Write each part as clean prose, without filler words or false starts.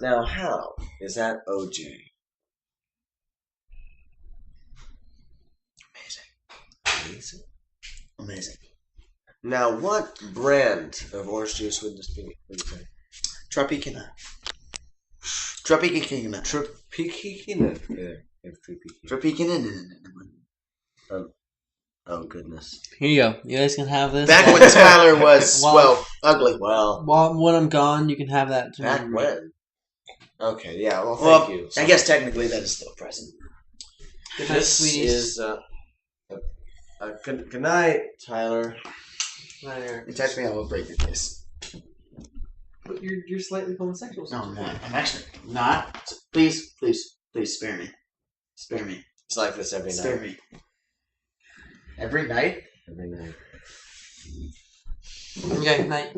Now, how is that OJ? Amazing. Amazing. Now, what brand of orange juice would this be? What do you say? Tropicana. Tropicana. Tropicana. Yeah, Tropicana. Oh, goodness. Here you go. You guys can have this. Back when Tyler was, ugly. Well, when I'm gone, you can have that. back when? Okay, yeah, well, Well, thank you. I guess technically that is still present. Good night, This sweeties. is, good night, Tyler. You touch me, I will break your kiss. But you're slightly homosexual. No, I'm not. I'm actually not. Please, please, please spare me. Spare me. It's like this every Spare night. me. Every night? Every night. Okay, night.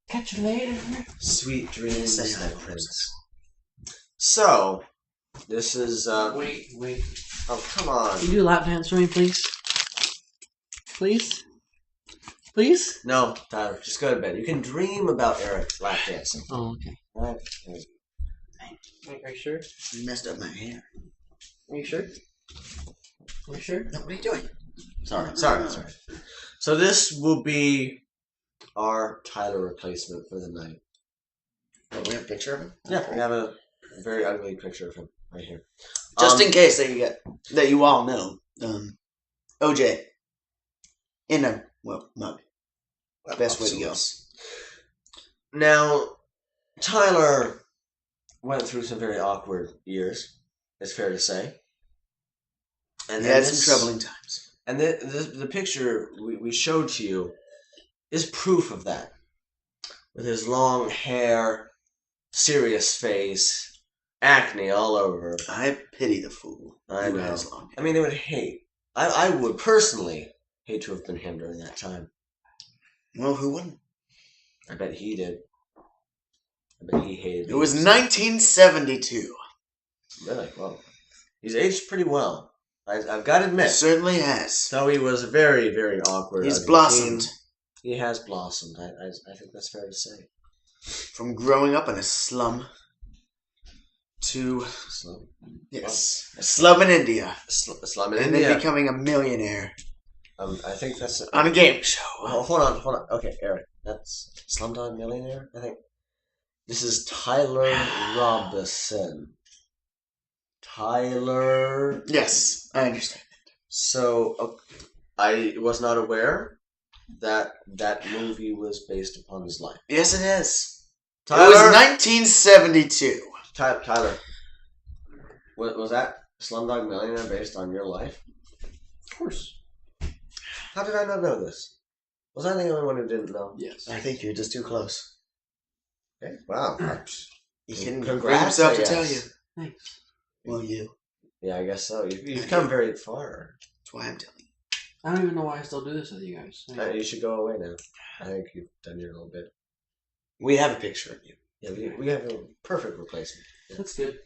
Catch you later. Sweet dreams, Say hi, my prince. So, this is, Wait. oh, come on. Can you do a lap dance for me, please? Please? Please? No, Tyler, just go to bed. You can dream about Eric lap dancing. Oh, okay. Right? Are you sure? You messed up my hair. Are you sure? Are you sure? No, what are you doing? Sorry. So this will be our Tyler replacement for the night. Oh, we have a picture of him? Yeah, we have a very ugly picture of him right here. Just in case that you all know, OJ in a mug. Best way to go. Now, Tyler went through some very awkward years. It's fair to say. And He had some troubling times. And the picture we showed to you is proof of that. With his long hair, serious face, acne all over. I pity the fool. I who know. has long I mean, they would hate. I would personally hate to have been him during that time. Well, who wouldn't? I bet he did. I bet he hated me. It was 1972. Really? Well, he's aged pretty well. I've got to admit. Certainly has. Though he was very, very awkward. He's blossomed. He has blossomed. I think that's fair to say. From growing up in a slum to... Slum? Yes. A slum in India. Slum in And India. then becoming a millionaire. I think that's... On a game show. Well, hold on. Okay, Eric. That's Slumdog Millionaire, I think. This is Tyler Robinson. Tyler... Yes, I understand. So, I was not aware that movie was based upon his life. Yes, it is. Tyler, It was 1972. Tyler, was that Slumdog Millionaire based on your life? Of course. How did I not know this? Was I the only one who didn't know? Yes. I think you're just too close. Okay. Wow. He can Congrats, bring himself I to tell guess. you. Thanks. Well, you. Yeah, I guess so. You've come very far. That's why I'm telling you. I don't even know why I still do this with you guys. You should go away now. I think you've done your little bit. We have a picture of you. Yeah, we have a perfect replacement. Yeah. That's good.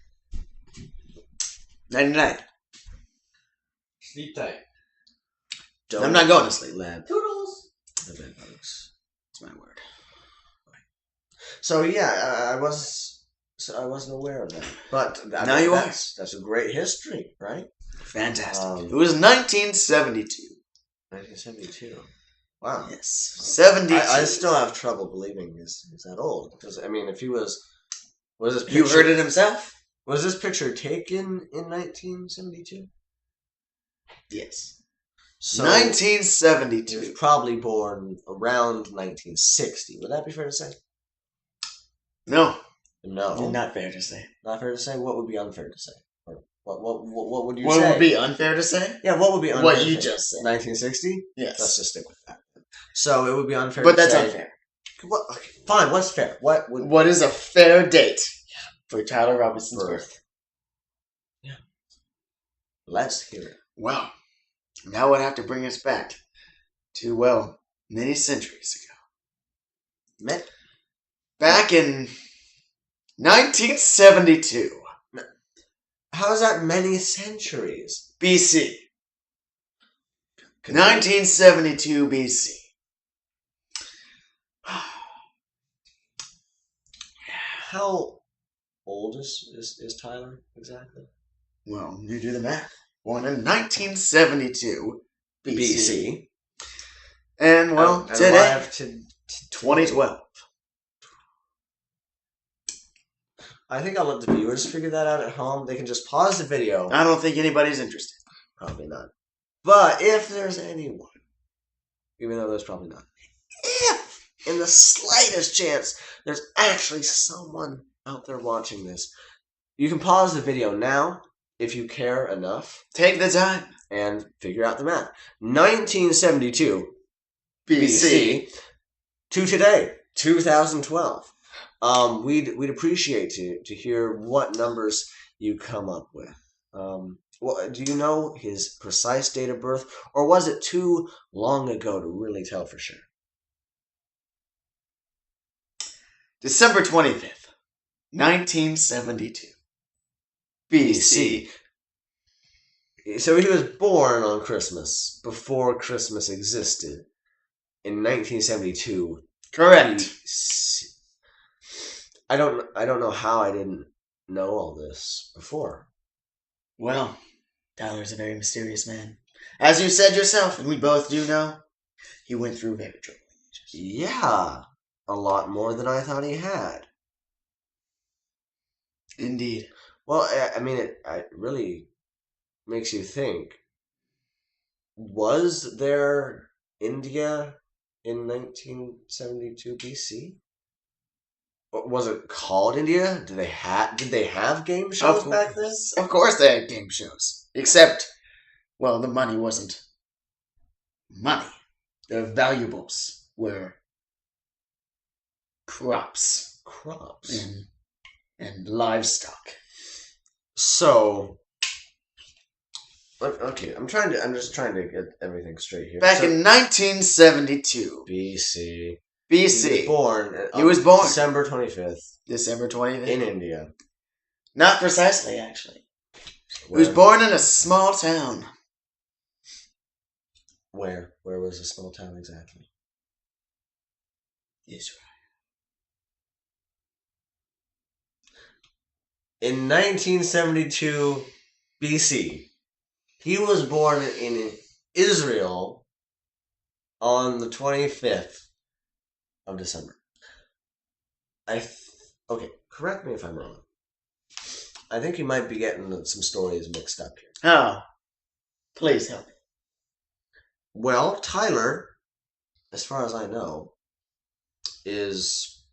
99. Sleep tight. Don't I'm not going to sleep. let Toodles. the bed bugs. That's my word. So yeah, I wasn't aware of that. But Now you are. That's a great history, right? Fantastic. It was 1972. 1972. Wow. Yes. 72. I still have trouble believing he's that old. Because I mean, if he was this picture, You heard it himself? Was this picture taken in 1972? Yes. So 1972. he was probably born around 1960. Would that be fair to say? No. No. Not fair to say. Not fair to say? What would be unfair to say? Or what would you What say? would be unfair to say? Yeah, what would be unfair What to you say? just said. 1960? Yes. Let's just stick with that. So it would be unfair But to that's say... unfair. Okay, fine, what's fair? What is a fair date for Tyler Robinson's birth? Yeah. Let's hear it. Well, now would have to bring us back to, well, many centuries ago. Back in 1972. How is that many centuries? BC. 1972 BC. How old is Tyler exactly? Well, you do the math. Born in 1972 BC. And, well, And today, alive to 2012. I think I'll let the viewers figure that out at home. They can just pause the video. I don't think anybody's interested. Probably not. But if there's anyone, even though there's probably not, if in the slightest chance there's actually someone out there watching this, you can pause the video now if you care enough. Take the time. And figure out the math. 1972 BC. to today, 2012. We'd appreciate to hear what numbers you come up with. Well, do you know his precise date of birth, or was it too long ago to really tell for sure? December 25th, 1972 BC. So he was born on Christmas, before Christmas existed, in 1972. Correct. BC. I don't know how I didn't know all this before. Well, Tyler's a very mysterious man. As you said yourself, and we both do know, he went through very troubling ages. Yeah, a lot more than I thought he had. Indeed. Well, I mean, it really makes you think. Was there India in 1972 BC? Or was it called India? Did they have game shows back then? Of course they had game shows. Except, well, the money wasn't money. The valuables were crops. Crops. And livestock. So, okay, I'm just trying to get everything straight here. Back in 1972 BC. BC. He was born December 25th. December 25th. In India. Not precisely, actually. Where? He was born in a small town. Where? Where was the small town exactly? Israel. In 1972 BC, he was born in Israel on the 25th of December. Okay, correct me if I'm wrong. I think you might be getting some stories mixed up here. Oh, please help me. Well, Tyler, as far as I know, is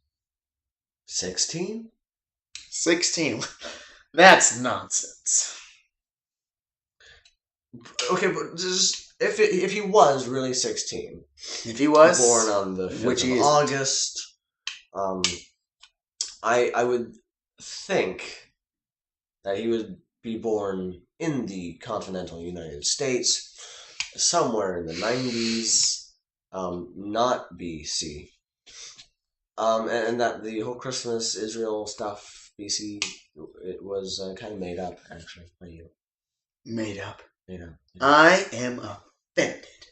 16? 16. That's nonsense. Okay, but just if he was really 16, if he was born on the 5th of August, I would think that he would be born in the continental United States, somewhere in the 90s, not BC, and that the whole Christmas Israel stuff BC, it was kind of made up actually by you. Made up. Made up. I am offended.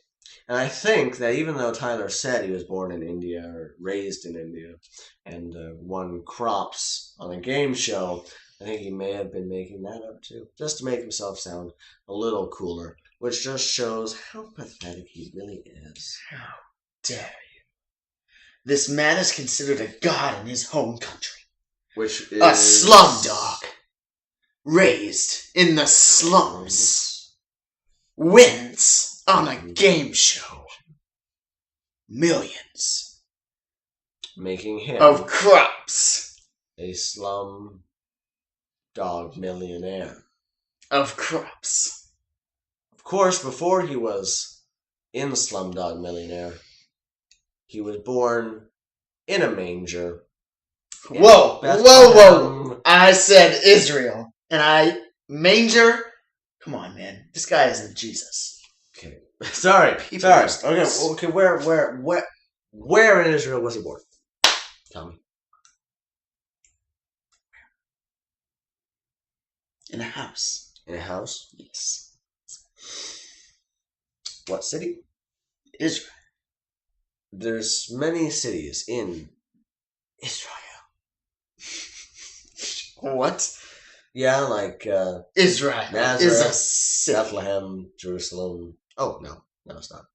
And I think that even though Tyler said he was born in India or raised in India and won crops on a game show, I think he may have been making that up too, just to make himself sound a little cooler, which just shows how pathetic he really is. How dare you? This man is considered a god in his home country. Which is... a slum dog. Raised in the slums. Wins on a game show. Millions. Making him... of crops. A slum dog millionaire. Of crops. Of course, before he was in Slumdog Millionaire, he was born in a manger. Whoa, whoa. I said Israel. And manger? Come on, man. This guy isn't Jesus. Okay. Sorry. Okay, where in Israel was he born? Tell me. In a house. In a house? Yes. What city? Israel. There's many cities in Israel. What? Yeah, like Israel is a Nazareth, city. Bethlehem, Jerusalem. Oh, no, it's not.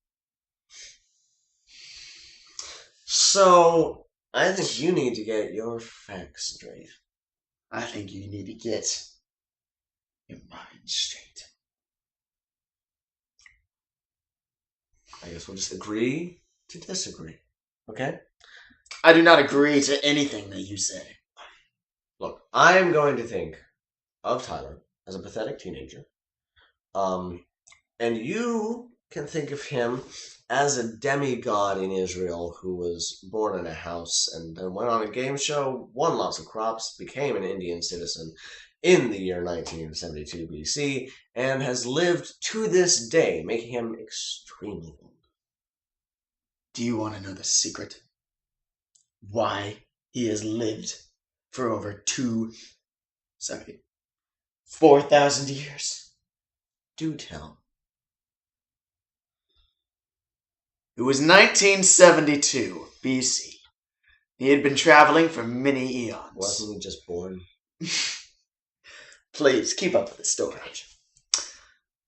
So, I think you need to get your facts straight. I think you need to get your mind straight. I guess we'll just agree to disagree. Okay? I do not agree to anything that you say. Look, I'm going to think of Tyler as a pathetic teenager. And you can think of him as a demigod in Israel who was born in a house and then went on a game show, won lots of crops, became an Indian citizen in the year 1972 BC, and has lived to this day, making him extremely old. Do you want to know the secret? Why he has lived for over 4,000 years? Do tell. It was 1972 BC. He had been traveling for many eons. Wasn't he just born? Please, keep up with the story.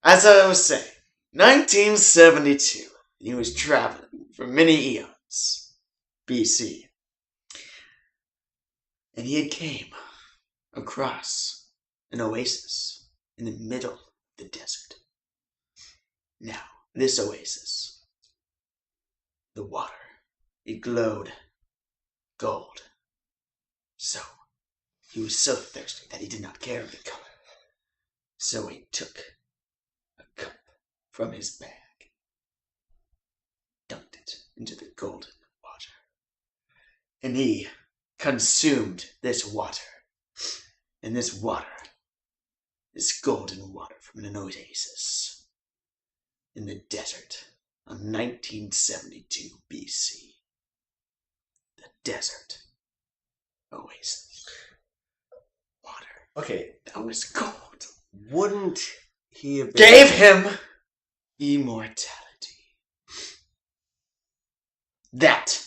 As I was saying, 1972, he was traveling for many eons BC. And he had came across an oasis in the middle of the desert. Now, this oasis, the water, it glowed gold. So, he was so thirsty that he did not care the color. So he took a cup from his bag, dunked it into the golden water, and he consumed this water. And this water is golden water from an oasis in the desert of 1972 BC. The desert oasis. Water. Okay, That was gold. wouldn't he have been... Gave him immortality. That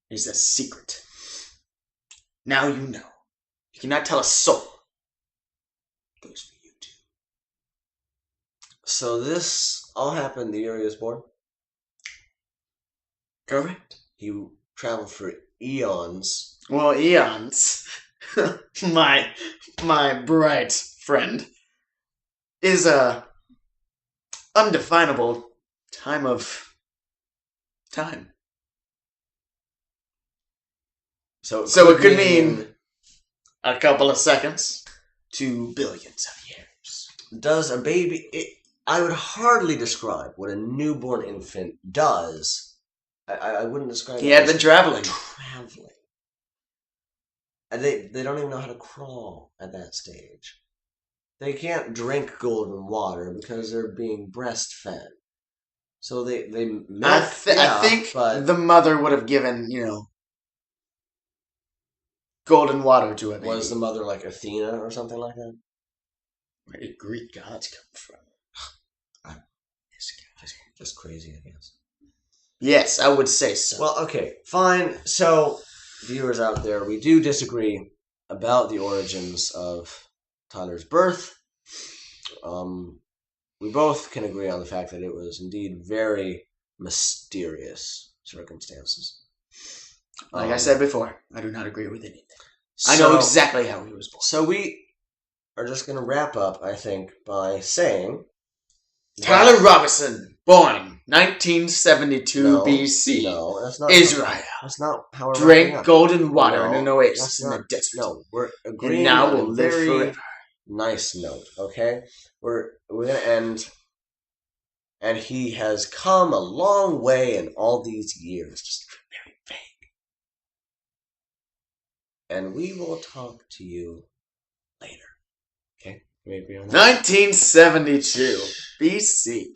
is a secret. Now you know. You cannot tell a soul. It goes for you too. So this all happened the year he was born? Correct. He traveled for eons. Well, eons, my bright friend, is a undefinable time of time. So it could mean a couple of seconds to billions of years. Does a baby... I would hardly describe what a newborn infant does. I wouldn't describe He it had as been traveling. And they don't even know how to crawl at that stage. They can't drink golden water because they're being breastfed. So they milk, I think but the mother would have given, golden water to a baby. was the mother like Athena or something like that? Where did Greek gods come from? Just crazy, I guess. Yes, I would say so. Well, okay, fine. So, viewers out there, we do disagree about the origins of Tyler's birth. We both can agree on the fact that it was indeed very mysterious circumstances. Like I said before, I do not agree with anything. I know exactly how he was born. So we are just going to wrap up, I think, by saying... Tyler Robinson, born 1972 BC. No, that's not... Israel. That's not how we're drank golden water in an oasis in the desert. No, we're agreeing and now on we'll a live very forever. nice note, okay? We're going to end... And he has come a long way in all these years. Just very vague. And we will talk to you later. Okay? Can we agree on that? 1972 BC.